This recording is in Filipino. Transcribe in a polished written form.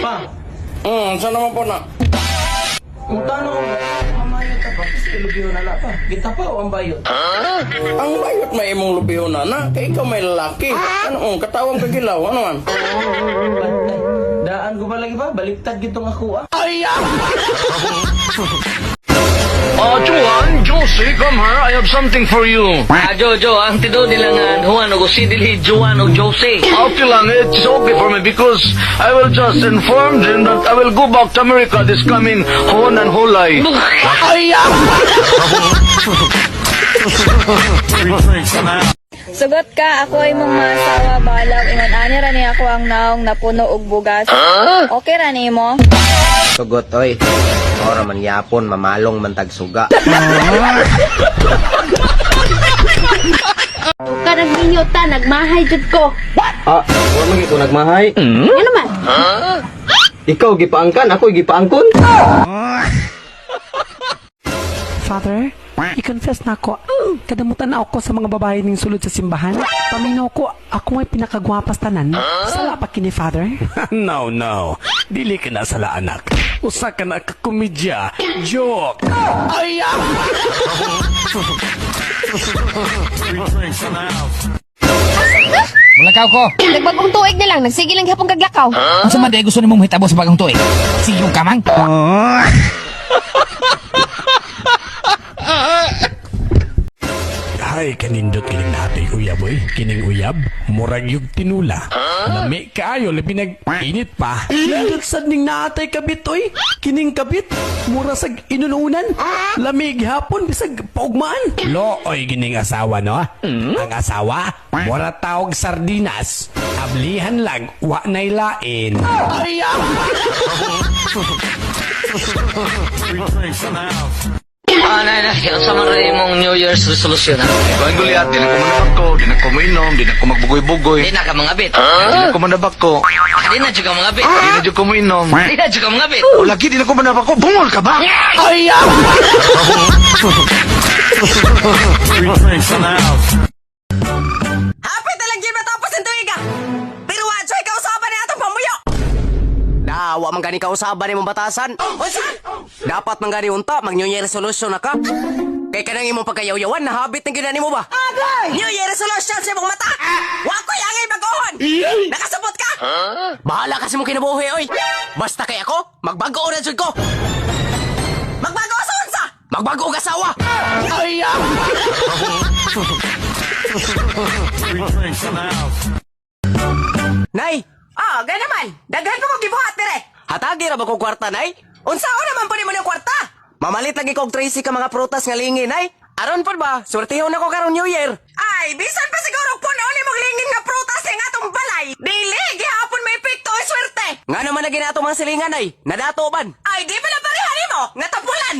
Pa, Saan naman po na? kung tano ko mamayot ka pa, kasi lubiho na pa. Kita pa o ang bayot? Ang bayot may imong lubiho na na. Kaya ikaw may lalaki. Ano, katawang kagilaw. Ano man? Bantay. Daan ko ba lagi ba? Baliktad gitong ako ah. Juan, Josie, come here. I have something for you. Jojo, ang tido nila nga Juan o si dili Juan o Jose. Okay lang, it's okay for me because I will just inform them that I will go back to America this coming Juan and Hulay. Sugot ka, ako ay mong masawa balaw. Ingon ani ra ni ako ang naong napuno og bugas. Okay ra ni mo? Sugot oy. Ora man yapon mamalong man tag suga. Ka nagminyota, nagmahay jud ko. Ah, wala man ko nagmahay. Ano naman? Ikaw gipaangkan, ako gipaangkon. Father, i-confess na ako. Kadamutan na ako sa mga babae ning sulod sa simbahan. Paminaw ko, ako ay pinakagwapas tanan. Sala pa kini, Father. No. Dili ka na sala, anak. Usa ka na kakomedya. Joke. Mulakaw ko. Nagbagong tuig na lang, nagsige lang hapong kaglakaw. Ang sama di gusto ni mong hitabo sa bagong tuig. Sige yung kamang. Ay, kanindot kining natay uyab, oy. Kining uyab, murag yung tinula. Lami kaayo, labi nag-init pa. Nindot sad ning naatay kabit, oy. Kining kabit, mura sag inununan. Lamig hapon, bisag paugmaan. Lo, oy, kining asawa, no? Ang asawa, mura taog sardinas. Ablihan lang, wa na'y lain. Nay, ang sama rin mong New Year's resolution ha? Kuhan guliat, di na ko manabak ko, di na ko mainom, di na ko magbugoy-bugoy. Di na ka mga bit. Di na ko manabak ko, Di na juga mga bit. di na dyan ko mainom. Di na juga mga bit. O lagi, di na ko manabak ko, bungol ka ba? Hapit na lang yun matapos ang tuiga! Pero wadyo, ikaw usapan na atong pamuyo! Dawa man gani kausaban imong batasan. Dapat man gani unta mag New Year resolution na ka. Kay kanang imong pagkayaw-yawan nahabit ng ginani mo ba? New Year resolution sa mong mata! Wakoy angay bagohon! Nakasabot ka! Bahala kasi mong kinabuhi oy. Basta kay ako, magbago na jud ko. Magbago sa unsa! Magbago og asawa. Nay, Gaya naman! Daghan ko mo gibuhat dire! hatagi ra ba kog kwarta nay? Unsao naman po ni mo ng kwarta! Mamalit lagi kog 30 ka mga prutas nga lingin nay. Aron pod ba? Swertihon ako karon New Year. Ay, bisan pa siguro puno ni mong lingin nga prutas ng atong balay! Dili, gihapon may epekto o swerte! Nga naman na ginato mga silingan nay. Nadato ban. Ay, di pala parehan mo! Nga tapulan!